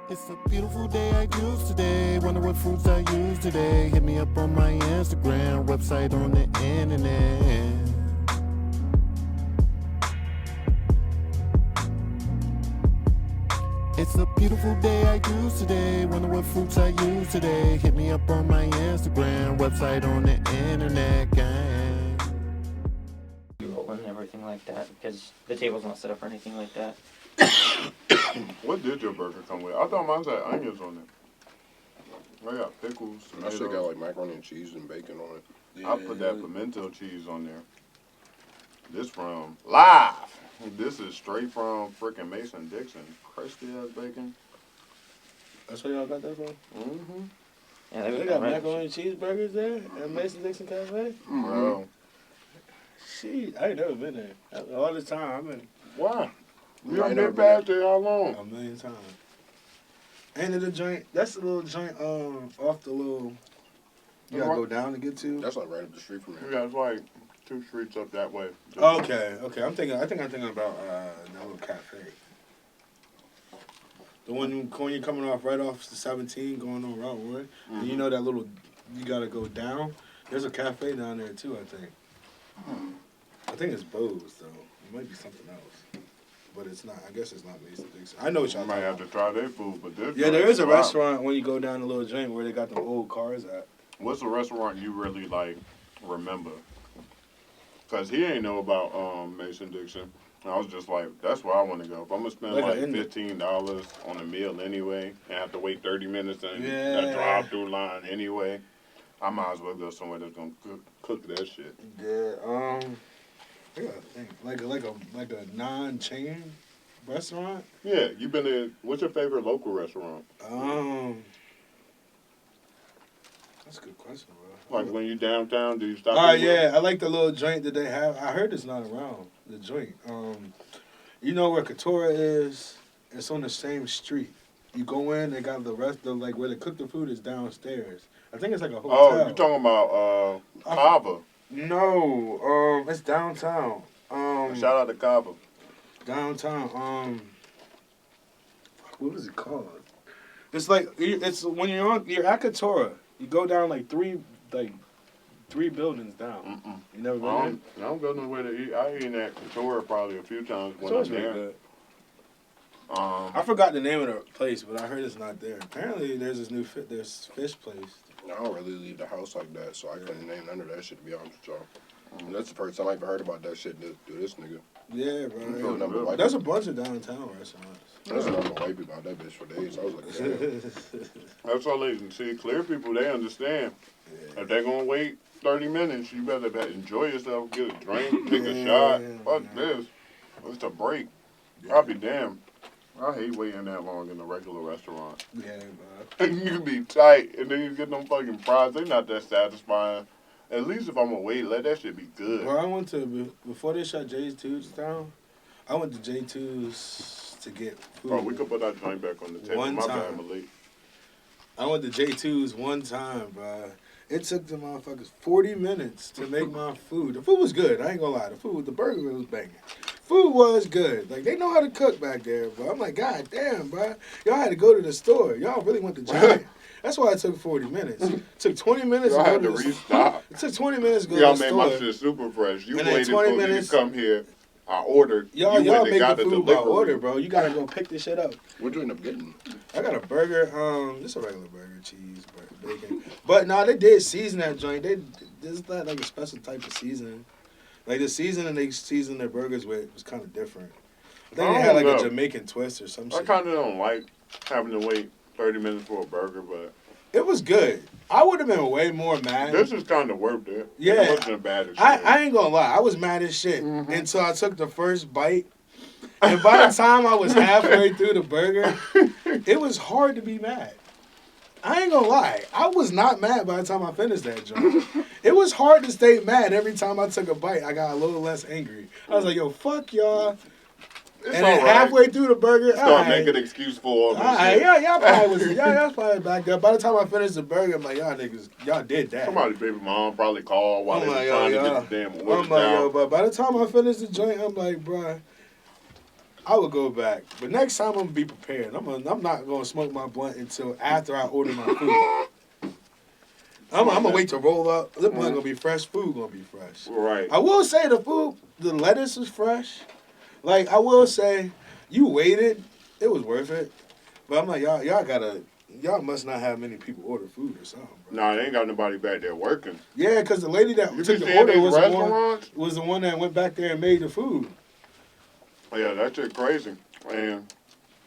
It's a beautiful day I use today. Wonder what fruits I use today. Hit me up on my Instagram, website on the internet. It's a beautiful day I use today. Wonder what fruits I use today. Hit me up on my Instagram, website on the internet, gang. And everything like that, because the table's not set up or anything like that. What did your burger come with? I thought mine had onions on it. I got pickles, I tomatoes. still got like macaroni and cheese and bacon on it. Yeah. I put that pimento cheese on there. This from live. This is straight from freaking Mason Dixon. Crispy ass bacon. That's where y'all got that from? Mm-hmm. Yeah, They got macaroni and cheeseburgers there at Mason Dixon Cafe? Mm-hmm. Bro. Shit, I ain't never been there. All this time, I've been Why? You I done ain't been never been past there how long? a million times. Ain't it a joint? That's the little joint off the little. You gotta go down to get to. That's like right up the street from here. Yeah, it's like 2 streets up that way. Okay. I think I'm thinking about that little cafe. The one when you're coming off right off the 17 going on Route 1. Mm-hmm. And you know that little, you gotta go down. There's a cafe down there too, I think. I think it's Bo's though. It might be something else. But it's not. I guess it's not Mason Dixon. I know what y'all You might talking have to about. try their food, but this Yeah, there joint is a wild. restaurant when you go down the little joint where they got the old cars at. What's a restaurant you really like remember? Cause he ain't know about Mason Dixon. I was just like, that's where I want to go. If I'm gonna spend like $15 on a meal anyway, and have to wait 30 minutes in that drive-through line anyway, I might as well go somewhere that's gonna cook that shit. Yeah. I gotta think. Like a non-chain restaurant. Yeah, you been to? What's your favorite local restaurant? That's a good question, bro. Like when you downtown, do you stop? Yeah, I like the little joint that they have. I heard it's not around, the joint. You know where Katora is? It's on the same street. You go in, they got the rest of, like, where they cook the food is downstairs. I think it's like a hotel. Oh, you talking about Kava? No, it's downtown. Shout out to Kava. Downtown. What is it called? It's like, it's when you're at Katora. You go down like three buildings down. Mm-mm. You never been I don't go nowhere to eat. I eat at Katora probably a few times when Katora's I'm really there. good. I forgot the name of the place, but I heard it's not there. Apparently, there's this new there's fish place. I don't really leave the house like that, so I couldn't name none of that shit, to be honest with y'all. And that's the first time I ever heard about that shit to this nigga. Yeah, Feeling bro. number white There's a people. bunch of downtown restaurants. That's what I'm gonna white people about that bitch for days. I was like, damn. That's all they can see. Clear people, they understand. If they're gonna wait 30 minutes, you better enjoy yourself, get a drink, take a shot. Fuck this. It's a break. I'll be damned. I hate waiting that long in a regular restaurant. Yeah, bro. You be tight, and then you get them fucking fries. They not that satisfying. At least if I'm gonna wait, let that shit be good. Well, I went to, before they shut J2's down, I went to J2's to get food. Oh, we could put that joint back on the table. One My time. bad, Malik. I went to J2's one time, bro. It took the motherfuckers 40 minutes to make my food. The food was good. I ain't gonna lie. The burger was banging. Food was good. Like, they know how to cook back there, bro. I'm like, God damn, bro. Y'all had to go to the store. Y'all really went to Giant. That's why it took 40 minutes. It took 20 minutes Y'all to had go to to the restock. It took 20 minutes to go Y'all to the made store. my shit super fresh. You And then waited 20 for me minutes- to come here. I ordered. Y'all you went and make got the the food by delivery. order, bro. You gotta go pick this shit up. What'd you end up getting? I got a burger, just a regular burger, cheese, bacon. But no, they did season that joint. There's not like a special type of seasoning. Like the seasoning they seasoned their burgers with was kind of different. I think they had like a Jamaican twist or some I shit. kind of don't like having to wait 30 minutes for a burger, but It was good. I would have been way more mad. this is kind of worth it. Yeah. It wasn't bad as shit. I ain't gonna lie. I was mad as shit until I took the first bite. And by the time I was halfway through the burger, it was hard to be mad. I ain't gonna lie. I was not mad by the time I finished that joint. It was hard to stay mad every time I took a bite. I got a little less angry. I was like, yo, fuck y'all. It's And then all right. halfway through the burger, Start making an excuse for all this shit. y'all probably back there. By the time I finished the burger, I'm like, y'all niggas, y'all did that. Somebody baby mom probably called while they were trying to get the damn order I'm like, yo, down. but by the time I finished the joint, I'm like, bruh, I would go back. But next time I'm gonna be prepared. I'm not gonna smoke my blunt until after I order my food. I'm gonna wait to roll up. The blunt gonna be fresh. Food gonna be fresh. Right. I will say the lettuce is fresh. Like I will say, you waited. It was worth it. But I'm like y'all must not have many people order food or something. Bro. Nah, they ain't got nobody back there working. Yeah, because the lady that You took be the seeing order these was the one that went back there and made the food. Yeah, that shit crazy. And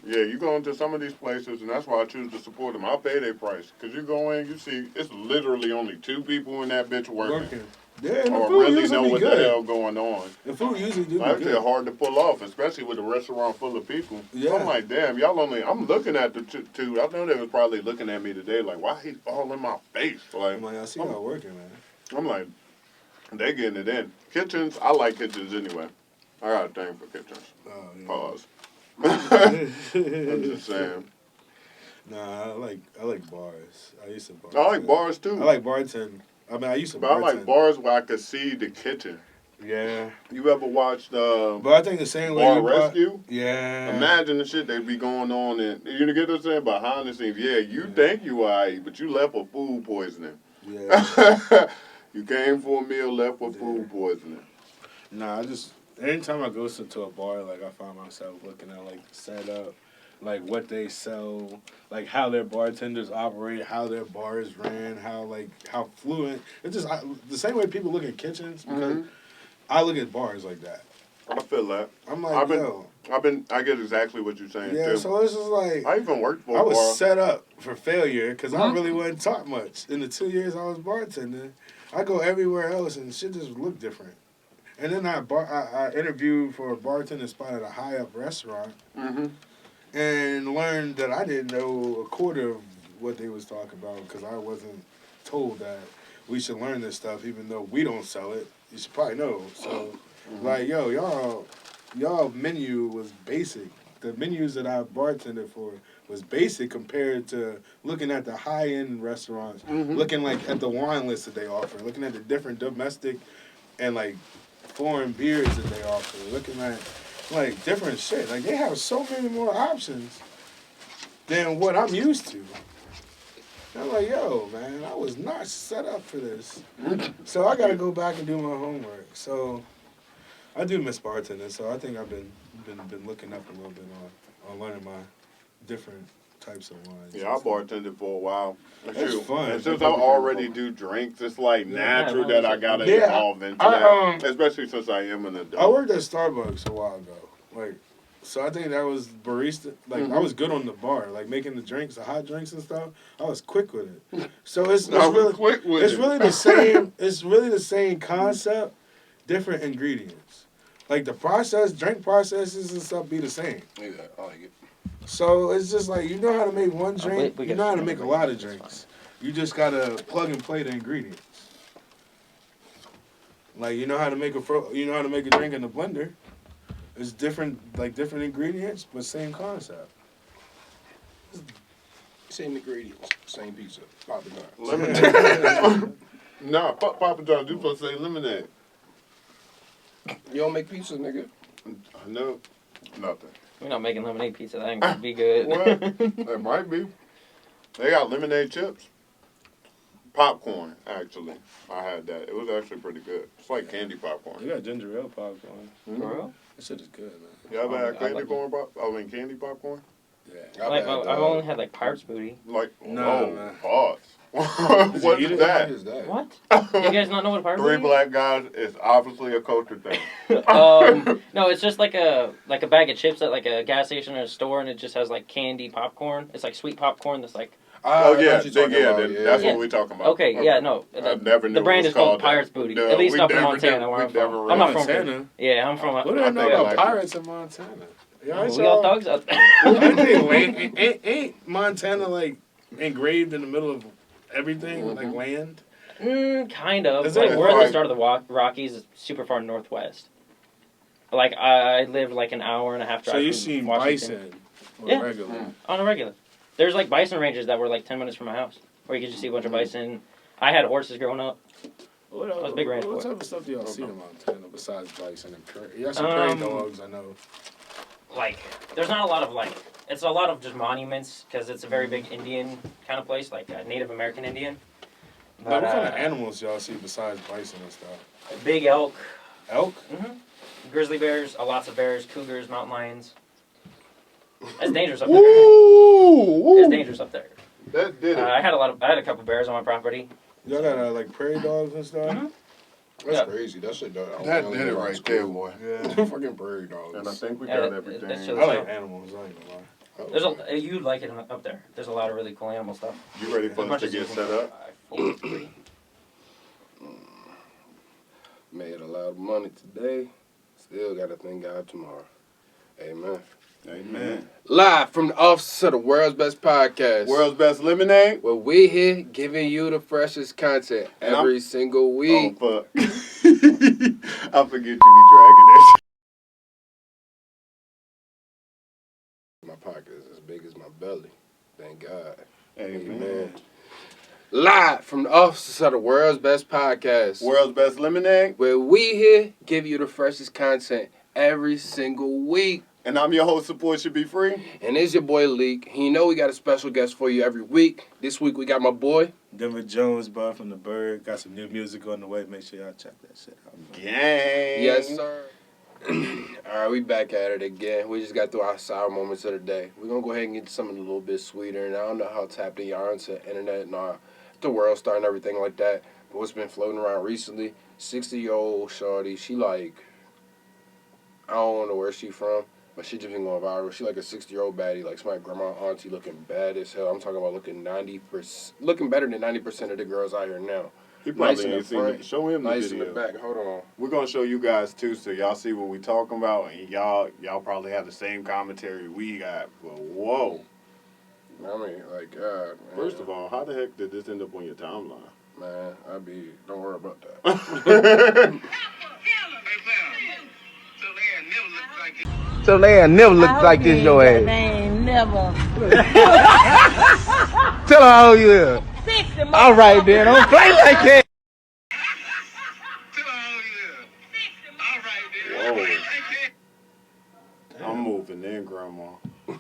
yeah, you go into some of these places, and that's why I choose to support them. I'll pay their price. Because you go in, you see, it's literally only 2 people in that bitch working. Yeah, and the Or food really usually know be what good. the hell going on. The food usually do be That's good. hard to pull off, especially with a restaurant full of people. Yeah. So I'm like, damn, y'all only, I'm looking at the two. I know they was probably looking at me today like, why he all in my face? Like, I'm like, I see y'all working, man. I'm like, they getting it in. Kitchens, I like kitchens anyway. I got a thing for kitchens. Oh, yeah. Pause. I'm just saying. Nah, I like bars. I used to bartend. I like bars too. I like bartend. I mean, I used to But I bartend. like bars where I could see the kitchen. Yeah. You ever watched But I think the same way Bar you bought- Rescue? Yeah. Imagine the shit they be going on, and you get what I'm saying, behind the scenes. Yeah, you think you alright, but you left with food poisoning. Yeah. You came for a meal, left with food poisoning. Nah, anytime I go to a bar, like I find myself looking at like the setup, like what they sell, like how their bartenders operate, how their bars ran, how fluent. It's just the same way people look at kitchens because I look at bars like that. I feel that. I'm like, I get exactly what you're saying yeah. too. So it's just like I even worked for I a was bar. set up for failure because I really wasn't taught much in the 2 years I was bartending. I go everywhere else and shit just look different. And then I interviewed for a bartending spot at a high-up restaurant and learned that I didn't know a quarter of what they was talking about because I wasn't told that we should learn this stuff even though we don't sell it. You should probably know. So, like, yo, y'all menu was basic. The menus that I bartended for was basic compared to looking at the high-end restaurants, looking like at the wine list that they offer, looking at the different domestic and like foreign beers that they offer, looking at like different shit. Like they have so many more options than what I'm used to. And I'm like, yo, man, I was not set up for this. So I gotta go back and do my homework. So I do miss bartending, so I think I've been looking up a little bit on learning my different types of wines. Yeah, I bartended for a while. It's fun. And since I already do drinks, it's like natural Yeah, that I gotta Yeah, evolve into that. Especially since I am an adult. I worked at Starbucks a while ago. So I think that was barista. I was good on the bar, like making the drinks, the hot drinks and stuff. I was quick with it. So it's really the same. It's really the same concept, different ingredients. Like the drink processes and stuff be the same. Yeah, I like it. So it's just like you know how to make one drink, we you got know how to some make a ingredients, lot of that's drinks. You just gotta plug and play the ingredients. Like you know how to make a drink in the blender. It's different ingredients, but same concept. Same ingredients, same pizza, Papa John's. Lemonade. Nah, fuck Papa John's. You supposed to say lemonade. You don't make pizza, nigga. No, nothing. We're not making lemonade pizza. That ain't gonna be good. What? It might be. They got lemonade chips. Popcorn, actually. I had that. It was actually pretty good. It's like candy popcorn. You got ginger ale popcorn. For real? That shit is good, man. You ever had I like candy popcorn? Yeah. I've only had like Pirate's Booty. Like, No, oh, man. pause. What is that? What? You guys not know what a Pirate's Three Booty black guys is obviously a culture thing. is? No, it's just like a bag of chips at like a gas station or a store, and it just has like candy popcorn. It's like sweet popcorn that's like. Oh, yeah, that's what that's what we're talking about. Okay, yeah, no. I never knew the brand it was is called that. Pirate's Booty. No, At least we up in never Montana, did- where we I'm from. never I'm not from Montana. here. Yeah, I'm from. What do I know think about like pirates in Montana? Yeah, We got dogs out there. ain't Montana like engraved in the middle of everything, like land? Kind of. Is Like it we're at like- the start of the Rockies, super far northwest. Like I live like an hour and a half drive. So you from seen Washington. bison Yeah. regular? On a regular. There's like bison ranges that were like 10 minutes from my house, where you could just see a bunch of bison. I had horses growing up. What was a big ranch What boy. type of stuff do y'all see in Montana besides bison and prairie? Y'all see prairie dogs, I know. like, there's not a lot of, like, it's a lot of just monuments because it's a very big Indian kind of place, like Native American Indian. But what kind of animals y'all see besides bison and stuff? Big elk. Elk? Mm-hmm. Grizzly bears, lots of bears, cougars, mountain lions. That's dangerous up there. It's dangerous up there. That did it. I had a couple bears on my property. Y'all got like prairie dogs and stuff? Mm-hmm. That's crazy. That shit done. That did it right there, boy. Yeah. Fucking prairie dogs. And I think we Yeah, got that everything. shit I like animals, I ain't gonna lie. There's you'd like it up there. There's a lot of really cool animal stuff. You ready for As us much to as you get can set go. up? 4, 3. Made a lot of money today. Still got to thank God tomorrow. Amen. Amen. Live from the office of the World's Best Podcast. World's Best Lemonade? Where we here giving you the freshest content And every single week. Oh, fuck. I forget you be dragging that shit. My pocket is as big as my belly. Thank God. Amen. Live from the office of the World's Best Podcast. World's Best Lemonade? Where we here give you the freshest content every single week. And I'm your host, Support Should Be Free. And it's your boy Leak. You know we got a special guest for you every week. This week we got my boy. Denver Jones, bud, from the Bird. Got some new music on the way. Make sure y'all check that shit out. Gang. Yes, sir. All right, we back at it again. We just got through our sour moments of the day. We're going to go ahead and get to something a little bit sweeter. And I don't know how tapped in y'all are into the internet and the world star and everything like that. But what's been floating around recently, 60-year-old shorty, she like, I don't know where she from, but she just been going viral. She like a 60-year-old baddie, like my grandma auntie looking bad as hell. I'm talking about looking better than 90% of the girls out here now. He probably Nice in ain't the seen front, it. Show him the nice in video. the back. Hold on. We're going to show you guys, too, so y'all see what we talking about. And y'all probably have the same commentary we got. But whoa. I mean, like, God, man. First of all, how the heck did this end up on your timeline? Man, don't worry about that. So they never look like this, your ass. They ain't never. Tell her how old you is. 60 All right, then. Don't play like that. Whoa. I'm moving in, Grandma.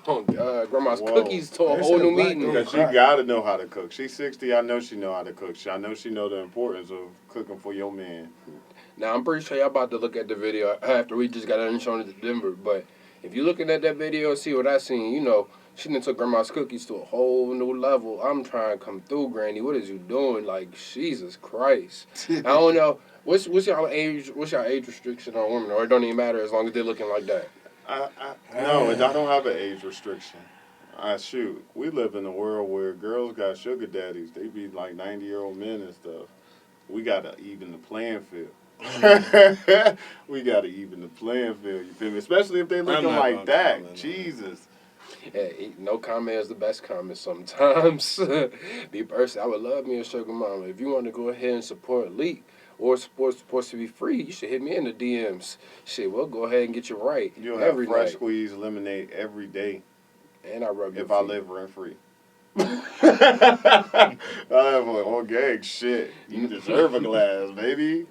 Oh, God. Grandma's Whoa. cookies to a That whole shit new a black meeting. girl. Because she got to know how to cook. She's 60. I know she know how to cook. I know she know the importance of cooking for your man. Now, I'm pretty sure y'all about to look at the video after we just got done showing it to Denver. But if you're looking at that video and see what I seen, you know, she done took Grandma's cookies to a whole new level. I'm trying to come through, Granny. What is you doing? Like, Jesus Christ. I don't know. What's y'all age restriction on women? Or it don't even matter as long as they're looking like that. No, I don't have an age restriction. Shoot, we live in a world where girls got sugar daddies. They be like 90-year-old men and stuff. We got to even the playing field. We got to even the playing field, you feel me? Especially if they looking like that. Jesus. Hey, no comment is the best comment sometimes. Be person, I would love me a sugar mama. If you want to go ahead and support Leak or support to be free, you should hit me in the DMs. Shit, we'll go ahead and get you right. You'll have every fresh night. squeezed lemonade every day And I rub your if I feet. live rent free. I have an organic shit. You deserve a glass, baby.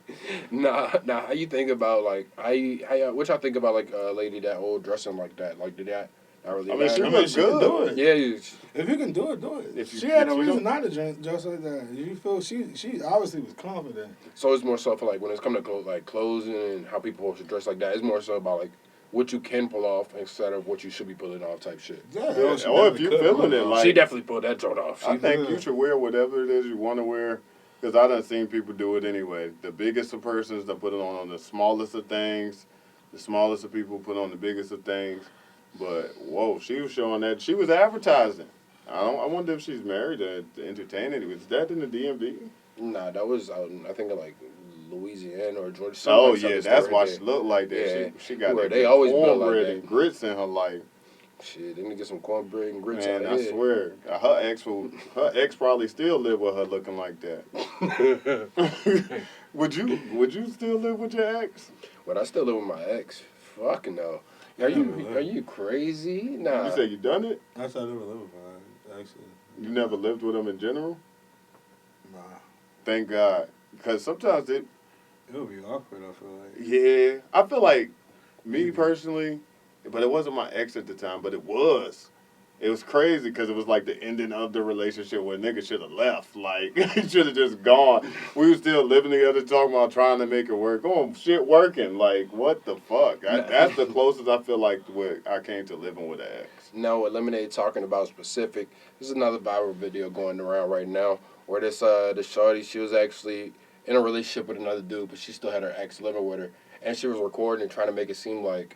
Nah. How you think about like what y'all think about like a lady that old dressing like that? Like did that not really? I mean, she matter? look she can do good. it. Yeah, If you can do it, do it. If you- She had if no you reason don't- not to dress like that. You feel she obviously was confident. so it's more so for like when it's coming to like clothing and how people should dress like that. It's more so about like what you can pull off instead of what you should be pulling off type shit. Yeah, Yeah, she or if definitely you could feeling pull it, off. like- She definitely pulled that joint off. I She, think you should wear whatever it is you want to wear. Because I done seen people do it anyway. The biggest of persons that put it on the smallest of things. The smallest of people put on the biggest of things. But, whoa, she was showing that. She was advertising. I wonder if she's married to entertain it. Was that in the DMV? nah, that was out in, I think in like Louisiana or Georgia. Oh, something yeah, like that's right why there. she looked like that. Yeah. She got Where that they always built like cornbread that. and grits in her life. Shit, they need to get some cornbread and grits Man, out I here. swear. Her ex probably still live with her looking like that. Would you still live with your ex? But I still live with my ex. Fucking no. Are you crazy? Nah. You say you done it? That's how I never lived with her, actually. You never lived with them in general? Nah. Thank God. Because sometimes It would be awkward, I feel like. yeah. I feel like, me personally, but it wasn't my ex at the time, but it was. It was crazy because it was like the ending of the relationship where nigga should have left. Like, he should have just gone. We were still living together, talking about trying to make it work. Oh, shit working. Like, what the fuck? That's the closest I feel like where I came to living with an ex. No, what Lemonaid talking about specific. This is another viral video going around right now where this the shorty, she was actually in a relationship with another dude, but she still had her ex living with her, and she was recording and trying to make it seem like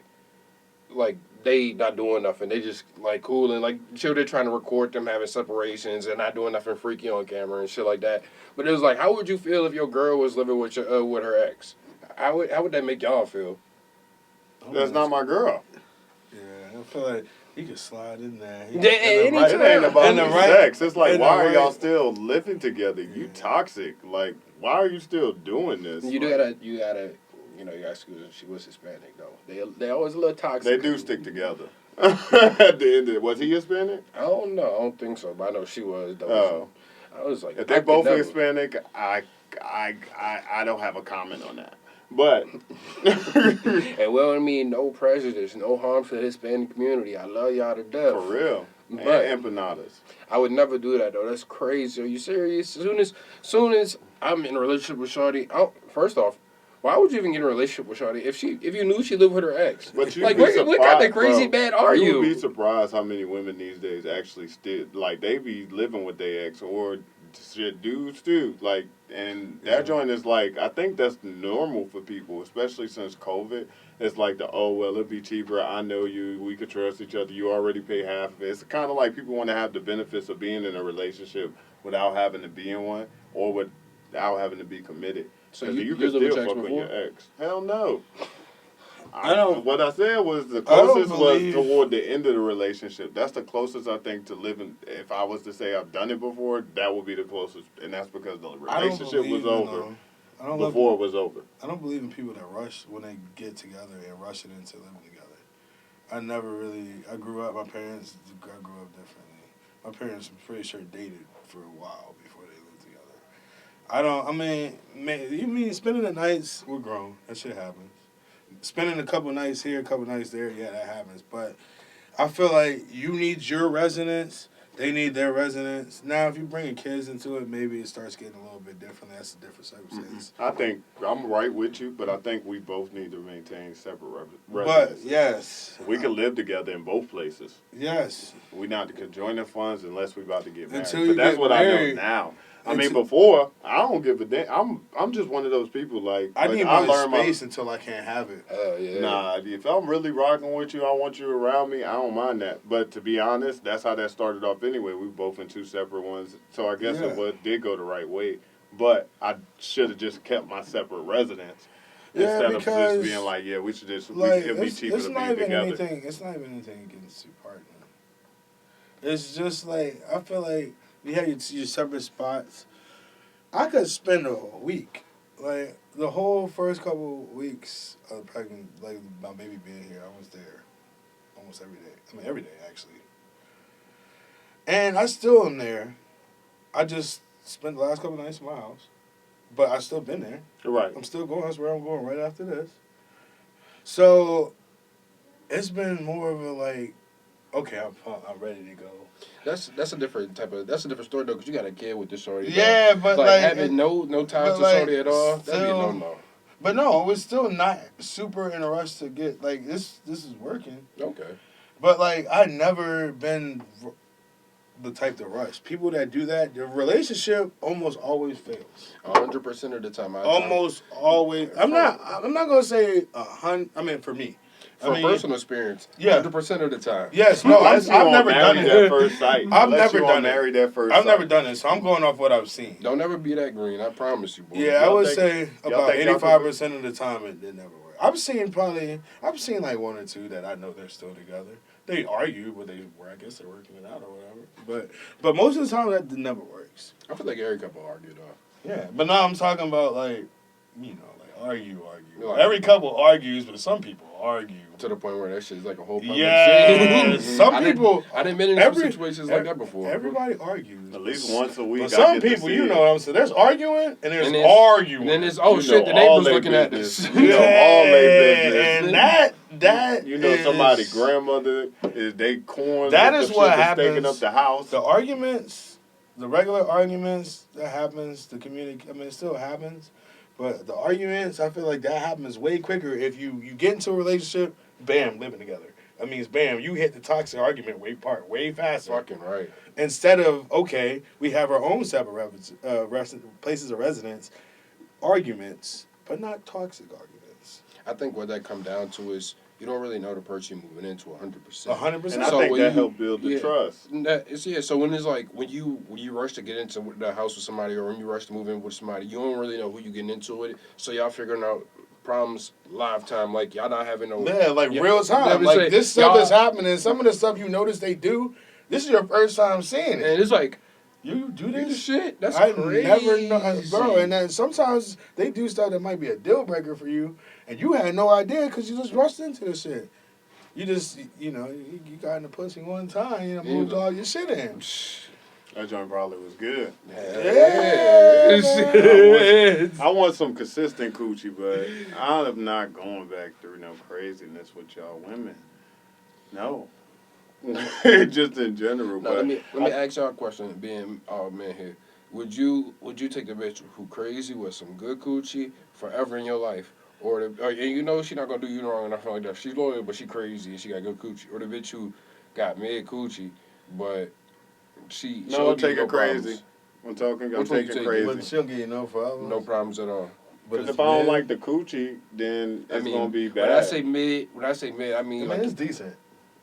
they not doing nothing. They just like cool and like they're trying to record them having separations and not doing nothing freaky on camera and shit like that. But it was like, how would you feel if your girl was living with with her ex? How would that make y'all feel? That's not my girl. Yeah, I feel like he could slide in there. It ain't about the sex. It's like, why are y'all still living together? You toxic. Like, why are you still doing this? You gotta. You know, you ask if she was Hispanic though. They always a little toxic. They do stick together. At the end of, was he Hispanic? I don't know. I don't think so. But I know she was. Though. Oh, I was like, if they both Hispanic, I don't have a comment on that. But and well, I mean, no prejudice, no harm to the Hispanic community. I love y'all to death. For real. But and empanadas. I would never do that though. That's crazy. Are you serious? Soon as I'm in a relationship with Shawty, first off, why would you even get in a relationship with Shawty if you knew she lived with her ex? But you like, what kind of crazy bad are you? You would be surprised how many women these days actually still like they be living with their ex or shit dudes too. Like, and that joint is like, I think that's normal for people, especially since COVID. It's like it'd be cheaper. I know you. We could trust each other. You already pay half of it. It's kind of like people want to have the benefits of being in a relationship without having to be in one or without having to be committed. So you can still fuck with your ex. Hell no. I don't. What I said was the closest was toward the end of the relationship. That's the closest I think to living. If I was to say I've done it before, that would be the closest, and that's because the relationship was over before it was over. I don't believe in people that rush when they get together and rush it into living together. I grew up. My parents, I grew up differently. My parents, I'm pretty sure, dated for a while before they lived together. You mean spending the nights? We're grown. That shit happens. Spending a couple nights here, a couple nights there, yeah, that happens. But I feel like you need your residence. They need their residence. Now, if you bring kids into it, maybe it starts getting a little bit different. That's a different circumstance. I think I'm right with you, but I think we both need to maintain separate residences. But, yes. We can live together in both places. Yes. We not to join the funds unless we about to get married. Until you but that's get what married. I know now. I mean, before, I don't give a damn. I'm just one of those people, like... I need my space until I can't have it. Yeah. Nah, if I'm really rocking with you, I want you around me, I don't mind that. But to be honest, that's how that started off anyway. We were both in two separate ones. So I guess it did go the right way. But I should have just kept my separate residence. Instead of just being like, yeah, we should just... it'd be cheaper to be together. It's not even anything against your partner. It's just like, I feel like... You have your separate spots. I could spend a week, like the whole first couple weeks of pregnant, like my baby being here. I was there almost every day. I mean, every day actually. And I still am there. I just spent the last couple nights in my house, but I still been there. Right. I'm still going. That's where I'm going right after this. So it's been more of a like, okay, I'm ready to go. That's a different story though, because you got a kid with this shorty. Yeah, but like having no ties to shorty at all, that'd be a no-no. But no, we're still not super in a rush to get like this. This is working. Okay. But like I never been the type to rush. People that do that, the relationship almost always fails. 100% of the time. Almost always. I'm not gonna say 100. I mean, for me. Personal experience, 100% of the time. Yes, no, I've never done it. At first sight. I've never done married at first I've sight. never done it, so I'm going off what I've seen. Don't ever be that green, I promise you, boy. Yeah, I would say about 85% of the time it never worked. I've seen like one or two that I know they're still together. They argue, but I guess they're working it out or whatever. But most of the time that never works. I feel like every couple argue though. Yeah, but now I'm talking about like, argue. Like- Every couple argues, but some people argue. To the point where that shit is like a whole public Yeah, scene. some I didn't- people. I didn't been in some situations like that before. Everybody argues. At least once a week. But I some get to people, see you it. know what I'm saying. There's arguing and there's And there's- arguing. And then it's, oh You shit, know the all neighbor's they looking at business. this. You know all they business. And that You know is- somebody grandmother is they corn. That with is the what shit that's happens. Staking up the house. The arguments, the regular arguments that happens, the community. I mean, it still happens, but the arguments, I feel like that happens way quicker if you get into a relationship. Bam, living together. That means bam, you hit the toxic argument way faster. Fucking right. Instead of okay, we have our own separate places of residence, arguments, but not toxic arguments. I think what that come down to is you don't really know the person you're moving into 100%. 100%. And I So think when that you- helped build the yeah. trust. So when it's like when you rush to get into the house with somebody or when you rush to move in with somebody, you don't really know who you getting into with it. So y'all figuring out problems live time, like y'all not having no Real time. Yeah, but Like say, this stuff y'all- is happening. Some of the stuff you notice they do. This is your first time seeing it. and it's like You do you this the shit. That's I crazy. never know, bro. And then sometimes they do stuff that might be a deal breaker for you, and you had no idea because you just rushed into the shit. You just, you got in the pussy one time, moved all your shit in. That joint probably was good. Yeah. I want some consistent coochie, but I'm not going back through no craziness with y'all women. No. Just in general. Now, But let me ask y'all a question. Being all men here, would you take the bitch who crazy with some good coochie forever in your life, or and you know she not gonna do you wrong and nothing like that? She's loyal, but she crazy and she got good coochie, or the bitch who got mid coochie, but she no, I'm give you taking crazy. problems. I'm taking Which one you taking taking? But crazy. she'll give you no problems. No problems at all. Because if I don't like the coochie, then it's gonna be bad. When I say mid, I mean like it's decent.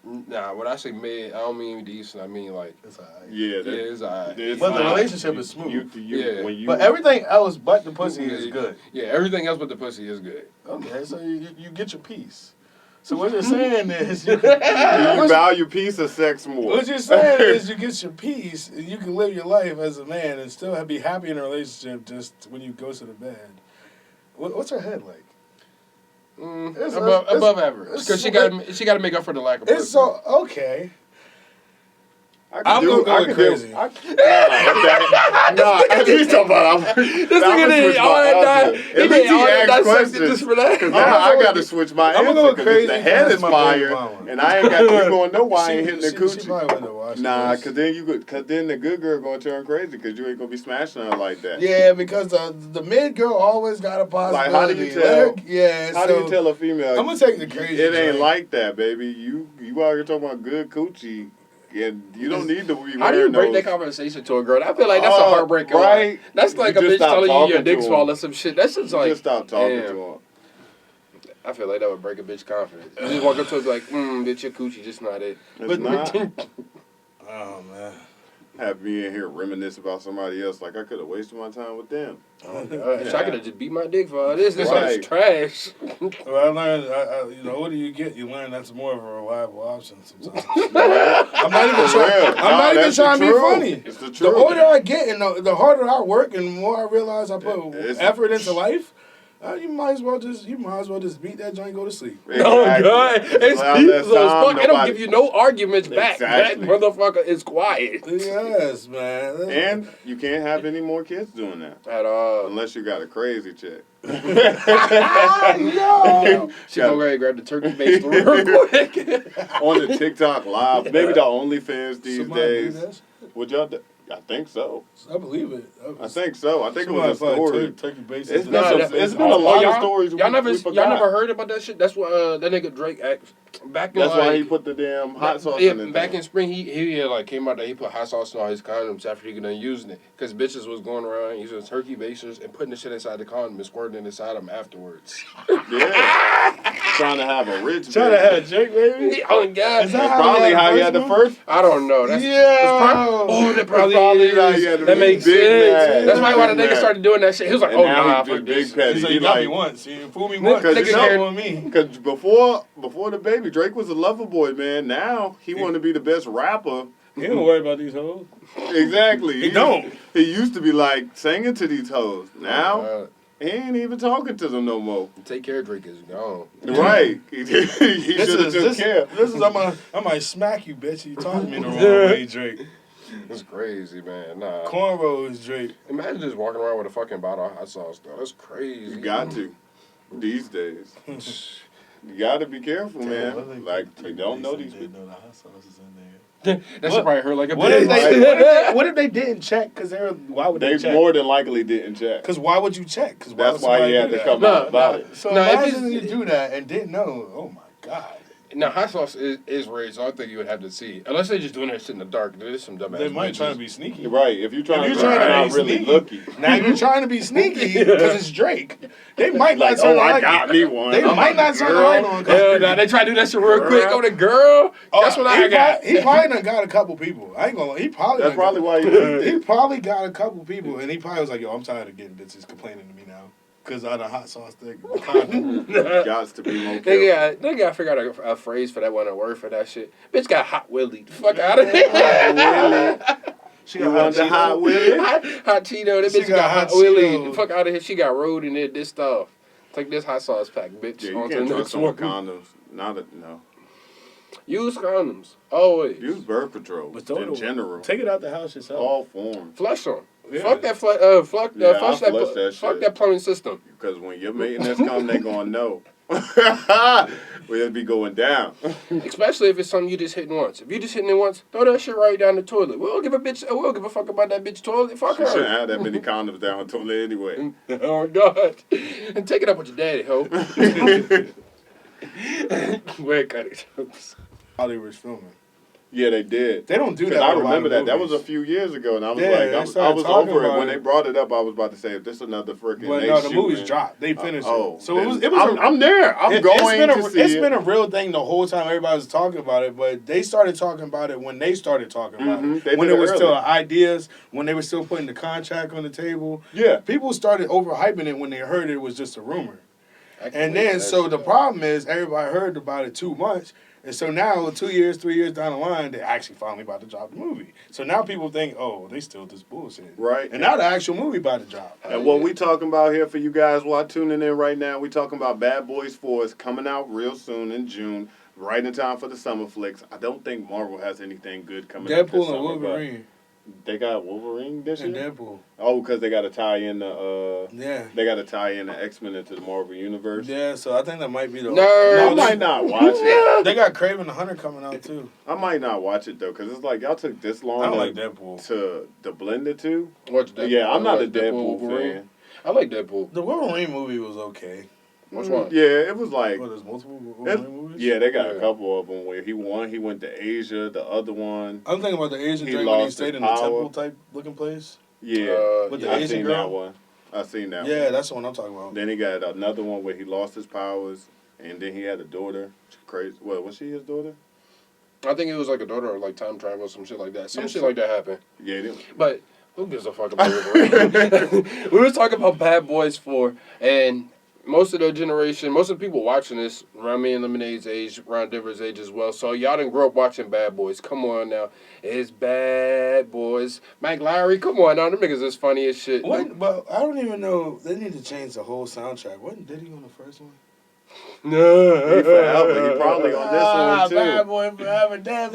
nah. When I say mid, I don't mean decent. I mean like It's alright. Yeah, yeah, it's alright. it's But the fine. relationship is smooth. Yeah. When you, But everything else but the pussy is good. Yeah, everything else but the pussy is good. Okay, so you get your piece. So what you're saying is, you value peace of sex more. what you're saying is you get your peace and you can live your life as a man and still be happy in a relationship just when you go to the bed. What's her head like? It's- Above average, it's- because she got to make up for the lack of pussy. It's so okay. I I'm gonna go I with could crazy. He's talking about. This nigga did all that. He did all that dissecting just for that. Because now I got to switch my I'm gonna go answer with because crazy the head because is that's my fire, baby mama. and I ain't got you going know why I ain't hitting the She coochie. probably wouldn't have watched Nah, this. because then the good girl gonna turn crazy because you ain't gonna be smashing her like that. Yeah, because the mid girl always got a possibility. Like, how do you tell? Yeah, How do you tell a female? I'm gonna take the crazy. It ain't joint. like that, baby. You out here talking about good coochie, and you don't need to be wearing How do you break those. that conversation to a girl? I feel like that's a Oh, heartbreaker. right? That's like You a just bitch stop telling you your talking dick to small him. or some shit. That's just like. Just stop talking damn. to him. I feel like that would break a bitch confidence. You just walk up to her and be like, bitch, your coochie just not it. It's not. Oh man. Have me in here reminisce about somebody else like I could have wasted my time with them. Oh, God. I could have just beat my dick for all this. This Right. is trash. Well, I learned, what do you get? You learn that's more of a reliable option sometimes. I'm not even trying. I'm not even trying to be funny. It's the truth. The older I get and the harder I work and the more I realize I put It's- effort into life, you might as well just beat that joint and go to sleep. Oh, God. It's Around that peaceful as time, fuck. It don't nobody- give you no arguments back. Exactly. That motherfucker is quiet. Yes, man. And you can't have any more kids doing that. At all. Unless you got a crazy chick. No. She go ahead and grab the turkey base real quick. On the TikTok live. Maybe the OnlyFans these Somebody do days. that? Would y'all do? I think so. I believe it. I think so. I think Somebody it was a story. Turkey base. It's Nah, been, that- it's been a lot of stories Y'all never we forgot. y'all never heard about that shit? That's what that nigga Drake act back in That's why he like, put the damn hot sauce yeah, in it. back in spring, he had like came out there. He put hot sauce on all his condoms after he got done using it, because bitches was going around using turkey basers and putting the shit inside the condom and squirting it inside them afterwards. Yeah. Trying to have a rich Trying to have Jake, baby. Oh God, Is that That's how probably he how he had had the the first first. I don't know. That's Yeah. that probably how he is. had the That makes big sense. man. That's probably why the Big nigga man. started doing that shit. He was like, And oh now nah, he fuck big this. petty. He's like, He you got me like- once. You fooled me once. Cause Nigga you know- shit on me. Because before the baby, Drake was a lover boy, man. Now he want to be the best rapper. He don't worry about these hoes. Exactly. He don't. He used to be like singing to these hoes. Now He ain't even talking to them no more. Take care, Drake is gone. Right. He should have took care. This is I might smack you, bitch. You talking to me the wrong way, Drake. That's crazy, man. Nah. Cornrows, Drake. Imagine just walking around with a fucking bottle of hot sauce, though. That's crazy. You got to. These days. You got to be careful, man. Like, you don't know these people. The hot sauce is in there. That should probably hurt like a What if bitch. what if they didn't check? Because why would they check? More than likely didn't check. Because why would you check? Because That's why he had to come out about it. So Nah, imagine you do that and didn't know. Oh my God. Now, hot sauce is raised, so I think you would have to see. Unless they're just doing that shit in the dark. There's some dumbass They might bitches. try to be sneaky. Right. If you're trying to be out really sneaky, looky. now you're trying to be sneaky because it's Drake. They might not turn the I light got me one. They might not turn the light on. Hell nah, they try to do that shit real quick. Girl. Oh, the girl. That's what I got. He probably done got a couple people. I ain't gonna lie. That's probably why he did He it. probably got a couple people, and he probably was like, "Yo, I'm tired of getting bitches complaining to me now because of the hot sauce thing." Gots to be more careful. They gotta figure out a phrase for that one, a word for that shit. Bitch got hot willy. The fuck out of here. She You got want the hot willy? Hot Cheeto. That She bitch got got hot hot willy. Cheetos. The fuck out of here. She got rolled in there. This stuff. Take this hot sauce pack, bitch. Yeah, you On to can't the trust next them one. with condoms. No. Use condoms. Always. Use birth control But don't in general. take it out the house yourself. All forms. Flush them. Yeah. Fuck that. Flush Yeah, I fuck flush that. that Fuck shit. that plumbing system. Because when your maintenance come, they gonna know. We'll be going down. Especially if it's something you just hitting once. If you just hitting it once, throw that shit right down the toilet. We don't give a fuck about that bitch toilet. Fuck You shouldn't her. have that many condoms down the toilet anyway. Oh God. And take it up with your daddy, ho. Wait, cut it. While they was filming, Yeah, they did. they don't do that. Because I with a lot remember of that. That was movies. a few years ago, and I was Yeah, like, they I started was talking over it. about When it. they brought it up, I was about to say, if this another freaking. But they no, the shooting- movies dropped. They finished it. So then it was. I'm there. I'm going to see It's it. been a real thing the whole time. Everybody was talking about it, but they started talking about it when they started talking about it. They When did it was early. still ideas, when they were still putting the contract on the table. Yeah. People started overhyping it when they heard it was just a rumor. And then, so the problem is, everybody heard about it too much. And so now, 2 years, 3 years down the line, they're actually finally about to drop the movie. So now people think, oh, they still just bullshit. Right. And now the actual movie about to drop. And what we talking about here for you guys while tuning in right now, we talking about Bad Boys 4 is coming out real soon in June, right in time for the summer flicks. I don't think Marvel has anything good coming up this Deadpool summer. and Wolverine. They got Wolverine this And year? Deadpool. Oh, because they got to tie in the Yeah. they got to tie in the X-Men into the Marvel universe. Yeah, so I think that might be the... I No, might not watch it. They got Kraven the Hunter coming out, too. I might not watch it though, because it's like y'all took this long I don't to, like Deadpool. to blend the two. Watch Deadpool. Yeah, I'm not a Watch Deadpool Wolverine. fan. I like Deadpool. The Wolverine movie was okay. Which one? Yeah, it was like What, there's multiple Wolverine movies? yeah, they got a Yeah. couple of them where he went to Asia. The other one, I'm thinking about the Asian He joint when he lost stayed his in the power. temple type looking place. yeah, With the I Asian seen girl? that one. I seen that Yeah, one. that's the one I'm talking about. Then he got another one where he lost his powers, and then he had a daughter. Crazy. Well, was she his daughter? I think it was like a daughter or like time travel or some shit like that. Some Yes. shit like that happened. Yeah, they, But who gives a fuck about Wolverine? We was talking about Bad Boys 4, and most of the generation, most of the people watching this around me and Lemonaid's age, around Denver's age as well. So y'all didn't grow up watching Bad Boys. Come on now. It's Bad Boys. Mike Lowry, come on now. Them niggas is funny as shit. But I don't even know. They need to change the whole soundtrack. Wasn't Diddy on the first one? he forever. He probably on this one too. Bad Boy Forever. Damn,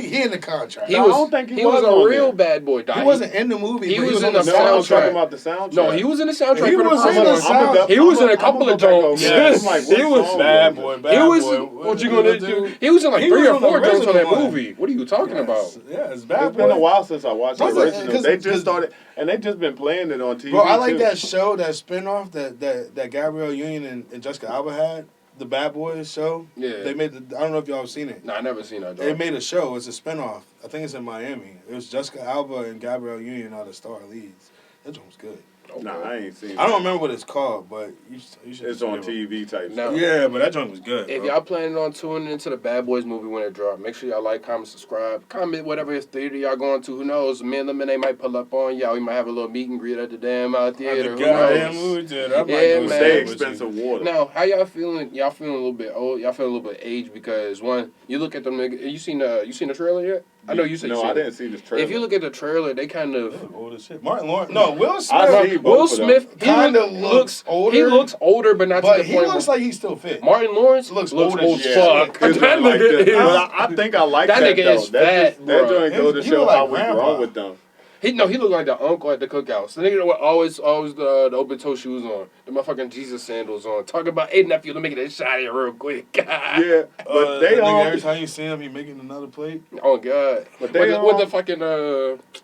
he in the contract. He No, I was, don't think he was was a on real there. bad boy. He wasn't in the movie. He but was on in the No, I'm soundtrack. talking about the soundtrack. No, he was in the soundtrack He for the was first in the one. sound- He was in a couple of joints. Yeah, I'm like, what He was song Bad was Boy. it? Bad He was. Boy. What you gonna do? He was in like He 3 was or on the 4 joints on that original one. movie. What are you talking about? Yeah, it's It's Bad been a Boy. while since I watched the Was it? original. 'Cause- They just 'cause- started, and they just been playing it on TV. Bro, I like too. that show, that spinoff that Gabrielle Union and Jessica Alba had, the Bad Boys show. Yeah. They made I don't know if y'all have seen it. Nah, I never seen that. They Joint. made a show. It's a spinoff. I think it's in Miami. It was Jessica Alba and Gabrielle Union are the star leads. That joint was good. Nah, I ain't seen. I don't remember what it's called, but you should. It's on TV type. No. stuff. Yeah, but that joint was good. If bro. y'all planning on tuning into the Bad Boys movie when it drop, make sure y'all like, comment, subscribe, comment whatever theater y'all going to. Who knows? Me and Lemonade might pull up on y'all. We might have a little meet and greet at the damn theater. Who goddamn knows? movie theater. I might Yeah, go man. stay Stay with you. expensive water. Now, how y'all feeling? Y'all feeling a little bit old? Y'all feeling a little bit aged because one, you look at them niggas. You seen the trailer yet? I know you said no, you seen I it. didn't see this trailer. If you look at the trailer, they kind They of. look old as shit. Martin Lawrence. No, Will Smith. I see both Will of them. Smith he Kinda looks older. He looks older, but not to But the he point looks where like he's still fit. Martin Lawrence looks old old as as fuck. It's That like nigga the- is. but I think I like That that, nigga though. is That fat, just, that bro. joint go to He show look like how we grandpa. grown with them. He looked like the uncle at the cookouts. The nigga that always the open toe shoes on, the motherfucking Jesus sandals on. Talking about, hey nephew, let me get that shot here real quick. Yeah, but That they nigga, every time you see him, he making another plate. Oh god. But With they the fucking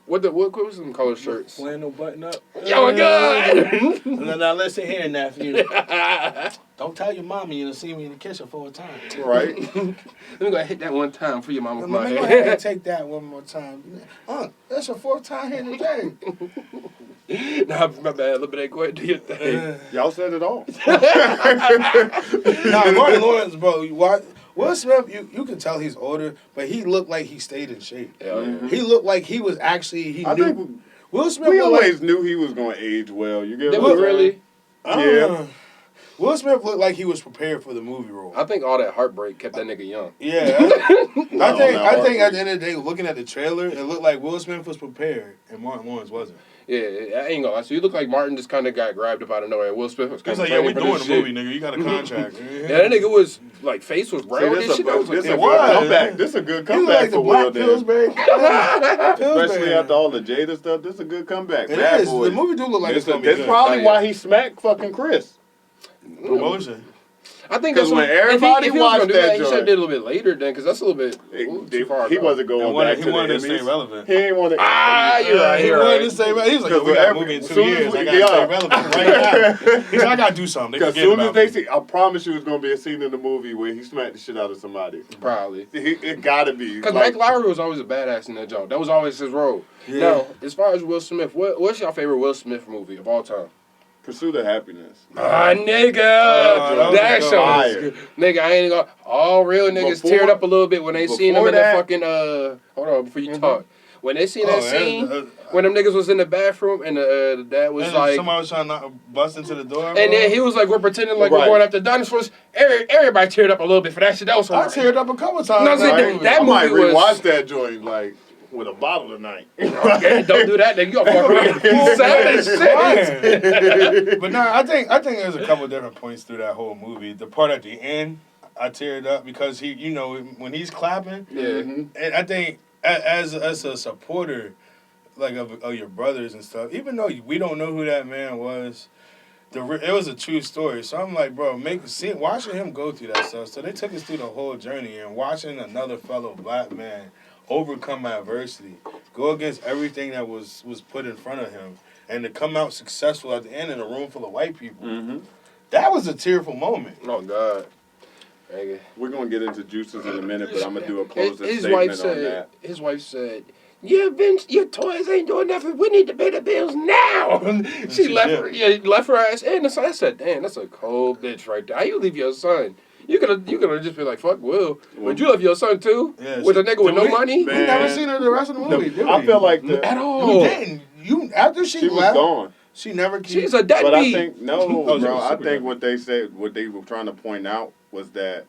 what was them color shirts? Flannel button up. Oh my god. Now listen here, nephew. Don't tell your mama you done see me in the kitchen 4 times. right. Let me go ahead and hit that one time for your mama. Let me go ahead and take that one more time. That's your 4th time here today. Nah, my bad. A little bit. Go ahead and do your thing. Y'all said it all. Nah, Martin Lawrence, bro. You watch Will Smith. You can tell he's older, but he looked like he stayed in shape. Hell yeah. He looked like he was actually. I knew. think Will Smith. we looked always like, knew he was going to age well. You get Did what we I'm saying? really? I don't Yeah. know. Will Smith looked like he was prepared for the movie role. I think all that heartbreak kept that nigga young. Yeah, I think no, at the end of the day, looking at the trailer, it looked like Will Smith was prepared and Martin Lawrence wasn't. Yeah, I ain't gonna lie. So you look like Martin just kind of got grabbed up out of nowhere. Will Smith was He's kind like, of yeah, we doing the shit. movie, nigga. You got a contract. Yeah, that nigga was like face was See, round and this shit. a I was like, good was. comeback. This a good He looked comeback like the for Black Will. Then. Pillsbury. Especially after all the Jada stuff, this is a good comeback. It Bad is. Boys. The movie do look like it's gonna be That's good. probably Oh, yeah. why he smacked fucking Chris. Promotion. I think 'Cause that's when what, everybody if he was watched gonna do that he should have joint. did a little bit later then, because that's a little bit too far. He ago. wasn't going back to He wanted the to stay Emmys. relevant. He ain't want to. Ah, you're right. He You're wanted right. to stay relevant. He was like, yo, Because we got a every- movie in 2 soon as years. we- I gotta yeah. stay relevant right now. He's like, I gotta do something. They Because forget soon as about they me. see, I promise you, it's gonna be a scene in the movie where he smacked the shit out of somebody. Probably. It gotta be. Because Like, Mike Lowry was always a badass in that joint. That was always his role. Yeah. Now, as far as Will Smith, what's your favorite Will Smith movie of all time? Pursuit of Happiness. Ah, nigga! that was That a show fire. is good. Nigga, I ain't gonna. All real niggas Before- teared up a little bit when they seen him before in the that- fucking. Hold on, before you talk. When they seen Oh, that scene, when them niggas was in the bathroom and the dad was And like. somebody was trying to bust into the door. And then he was like, we're pretending like we're Right. going after dinosaurs. Everybody teared up a little bit for that shit. That was I hard. teared up a couple times. No, see, Right? that I might movie was- rewatch that joint like with a bottle tonight. Okay, don't do that, nigga. You gonna fuck around. You savage shit. But no, I think there's a couple different points through that whole movie. The part at the end, I teared up because he, you know, when he's clapping, Yeah. and I think as a supporter, like of your brothers and stuff, even though we don't know who that man was, it was a true story. So I'm like, bro, watching him go through that stuff. So they took us through the whole journey, and watching another fellow black man overcome adversity, go against everything that was put in front of him, and to come out successful at the end in a room full of white people. Mm-hmm. That was a tearful moment. Oh God. Nigga. We're gonna get into juices in a minute, but I'm gonna do a closing His statement wife on that. said. His wife said. Your toys ain't doing nothing. We need to pay the bills now. she left her ass in. So I said, damn, that's a cold bitch right there. How you leave your son? You could have just been like, fuck Will. Would you love your son too? Yeah, With a nigga with no money? Man. We never seen her the rest of the movie, did we? I feel like At You all. didn't. After she she was left, gone. she never came. She's a But I deadbeat. think Oh, no, she bro. was I super think what they said, what they were trying to point out was that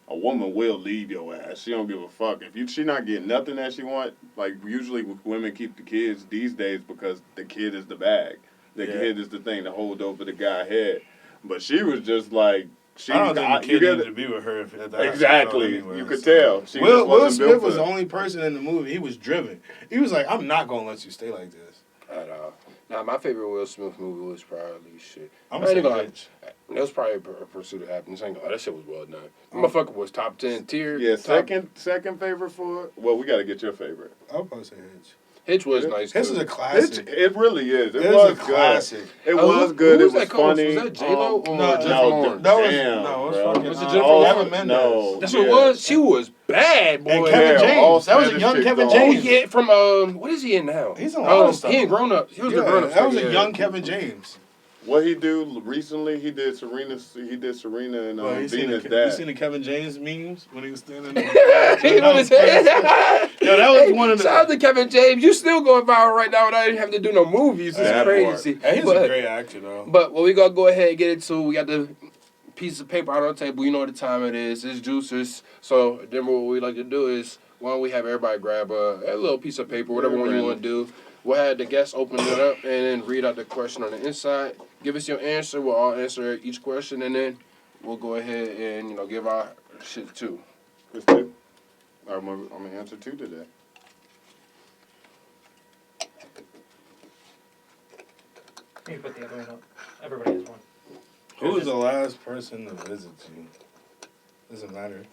a woman will leave your ass. She don't give a fuck if she not getting nothing that she want. Like usually women keep the kids these days because the kid is the bag. The kid is the thing to hold over the guy's head. But she was just like I don't think the you kid get needed it. to be with her. If that Exactly. anyway, You could so. tell. She Will just wasn't built Smith for was the that. only person in the movie. He was driven. He was like, I'm not gonna let you stay like this. At all. Nah, my favorite Will Smith movie was probably shit. I'm I ain't saying gonna lie. bitch. That was probably a Pursuit of Happiness. I ain't gonna lie. That shit was well done. Motherfucker was top 10 tier. Yeah, top- second favorite for. Well, we got to get your favorite. I'll probably say Hitch. Hitch was nice. Hitch too. is a classic. It really is. It It was is a classic. good. It Oh, was good. who It was that called? funny. Was that J-Lo or no, Jennifer no, Lawrence? That was damn, no, it was bro. fucking. Was it Jennifer Evan Lawrence? Mendes. No. That's what it was. She was bad, boy. And Kevin Yeah, all James. That was a Spanish young chicks Kevin on. Oh James. yeah, from what is he in now? He's in a lot of stuff. He ain't grown up. He was the Yeah, grown up. that was a young Kevin James. What he do recently? He did Serena. He did Serena and Well, you seen Venus the Dad. Kevin James memes when he was standing there? He with his head. Yo, that was one of the. Shout out to Kevin James. You still going viral right now without even having to do no movies. It's That crazy. Hey, he's But- a great actor though. But what we gonna go ahead and get into, we got the piece of paper out on the table. You know what the time it is. It's juicers. So then what we like to do is Why don't we have everybody grab a little piece of paper, whatever one you want to do. We'll have the guests open it up and then read out the question on the inside. Give us your answer. We'll all answer each question, and then we'll go ahead and, you know, give our shit too. I'm gonna answer 2 today. You put the other one up. Everybody has one. Who was the last person to visit you? Doesn't matter.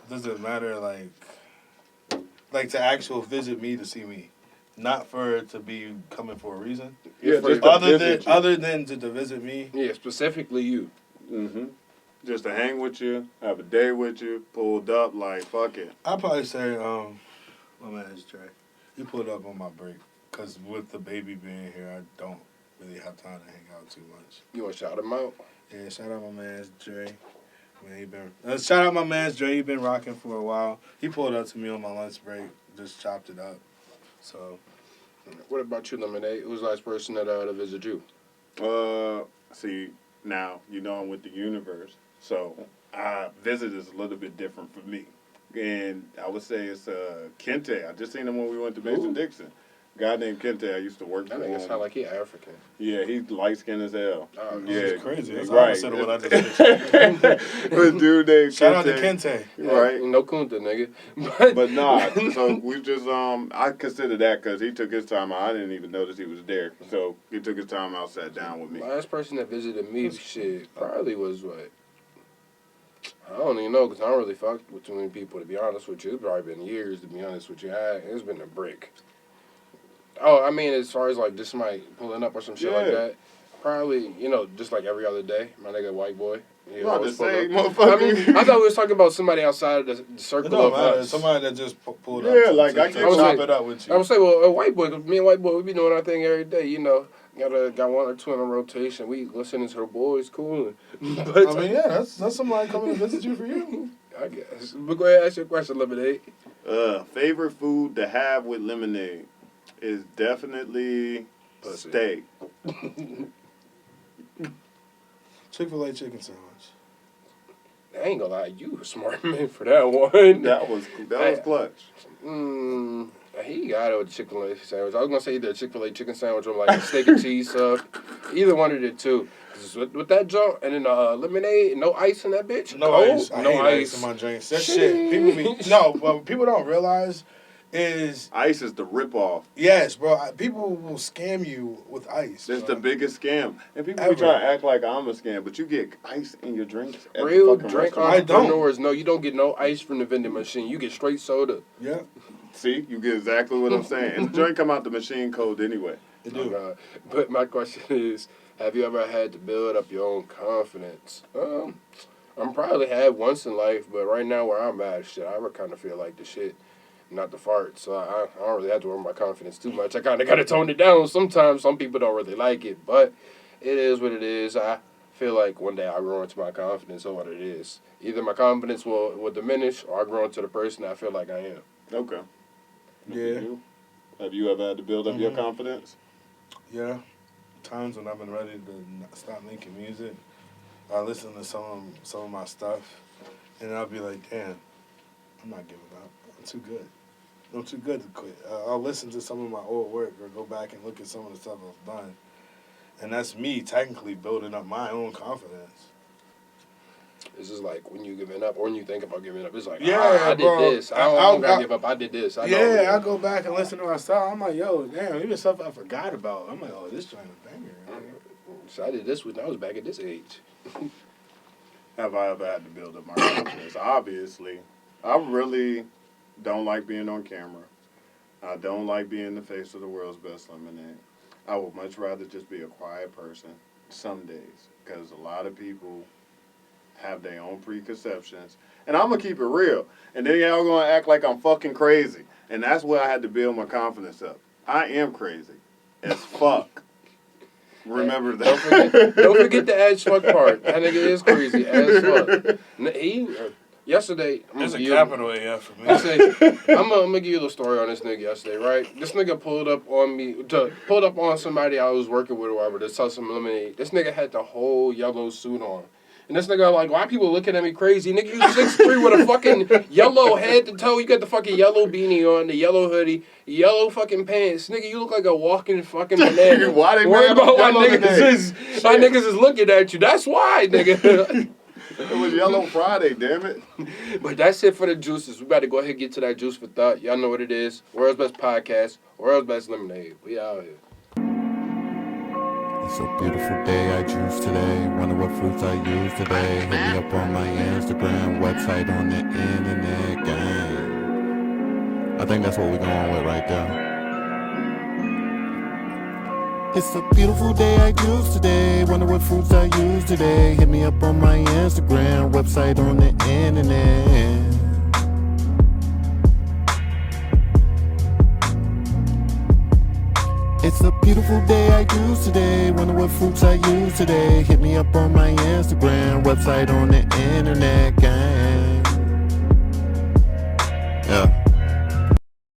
Does it matter, like to actual visit me to see me? Not for it to be coming for a reason? Yeah, just other than to visit me? Yeah, specifically you. Mm-hmm. Just to hang with you, have a day with you, pulled up, like, fuck it. I'd probably say, my man's Dre. He pulled up on my break. Because with the baby being here, I don't really have time to hang out too much. You want to shout him out? Yeah, shout out my man's Dre. Man, shout out my man's Dre. He been rocking for a while. He pulled up to me on my lunch break, just chopped it up. So, what about you, Lemonaid? Who's the last person that visited you? See, now, you know I'm with the universe, so visit is a little bit different for me. And I would say it's Kente. I just seen him when we went to Mason-Dixon. Guy named Kente, I used to work for That nigga him. sound like he African. Yeah, he's light-skinned as hell. Oh, yeah, that's crazy. That's right. opposite of what I just said. This dude named Shout out to Kente. Kente. Right. No kunta, nigga. But nah, so we just, I consider that because he took his time out. I didn't even notice he was there. So he took his time out, sat down with me. Last person that visited me, shit, probably was what? I don't even know because I don't really fuck with too many people, to be honest with you. It's probably been years, to be honest with you. It's been a brick. Oh, I mean, as far as like just somebody pulling up or some shit like that, probably, you know, just like every other day, my nigga white boy. You about to say, I motherfucker. mean, I thought we was talking about somebody outside of the It circle don't of matter. us. Somebody that just pulled up. Yeah, like, I to can chop it up with you. I would say, well, a white boy, 'cause me and white boy, we be doing our thing every day, you know. Got 1 or 2 in a rotation. We listening to the boys, cool. But, I mean, yeah, that's somebody coming to visit you for you. I guess. But go ahead, ask your question, Lemonade. Favorite food to have with lemonade is definitely Pussy. steak. Chick-fil-A chicken sandwich. I ain't gonna lie, you a smart man for that one. That was clutch. He got it with the Chick-fil-A sandwich. I was gonna say either a Chick-fil-A chicken sandwich or like a steak and cheese sub. Either one of the two. 'Cause with that junk and then lemonade, no ice in that bitch. No Cold, ice. I no hate ice ice in my drinks. That shit. What people don't realize is Ice is the ripoff. yes, bro. People will scam you with ice. That's bro. the biggest scam. And people Ever. be trying to act like I'm a scam, but you get ice in your drinks. At Real the fucking drink restaurant. I don't. entrepreneurs, no, you don't get no ice from the vending machine. You get straight soda. Yeah, See, you get exactly what I'm saying. And the drink come out the machine cold anyway. they Oh, do. God. But my question is, have you ever had to build up your own confidence? I'm probably had once in life, but right now where I'm at, shit, I kind of feel like the shit, not the fart. So I don't really have to work my confidence too much. I kind of got to tone it down sometimes. Some people don't really like it, but it is what it is. I feel like one day I'll grow into my confidence or what it is. Either my confidence will diminish or I'll grow into the person I feel like I am. Okay. Yeah. Have you ever had to build up your confidence? Yeah. Times when I've been ready to stop making music, I listen to some of my stuff, and I'll be like, damn, I'm not giving up. I'm too good. I'm too good to quit. I'll listen to some of my old work or go back and look at some of the stuff I've done. And that's me technically building up my own confidence. It's just like when you giving up or when you think about giving up. It's like, Yeah, I did bro. this. I don't gotta give up. I did this. I go back and listen to my stuff. I'm like, yo, damn, even stuff I forgot about. I'm like, oh, this joint is banger. So I did this when I was back at this age. Have I ever had to build up my confidence? Obviously. I really don't like being on camera. I don't like being the face of the world's best lemonade. I would much rather just be a quiet person some days because a lot of people have their own preconceptions. And I'm going to keep it real. And then y'all going to act like I'm fucking crazy. And that's where I had to build my confidence up. I am crazy as fuck. Remember that. Don't forget the as fuck part. That nigga is crazy as fuck. Yesterday, There's a capital AF for me. I'm gonna give you a little story on this nigga yesterday, right? This nigga pulled up on somebody I was working with or whatever to sell some lemonade. This nigga had the whole yellow suit on. And this nigga like, why people looking at me crazy? Nigga, you 6'3" with a fucking yellow head to toe. You got the fucking yellow beanie on, the yellow hoodie, yellow fucking pants. Nigga, you look like a walking fucking banana. Why they worry wearing about why yellow niggas is looking at you. That's why, nigga. It was Yellow Friday, damn it. But that's it for the juices. We about to go ahead and get to that juice for thought. Y'all know what it is. World's Best Podcast. World's Best Lemonade. We out here. It's a beautiful day, I juice today. Wonder what fruits I use today. Hit me up on my Instagram, website on the internet, gang. I think that's what we're going with right there. It's a beautiful day, I juice today. Wonder what fruits I use today. Hit me up on my Instagram, website on the internet. It's a beautiful day, I juice today. Wonder what fruits I use today. Hit me up on my Instagram, website on the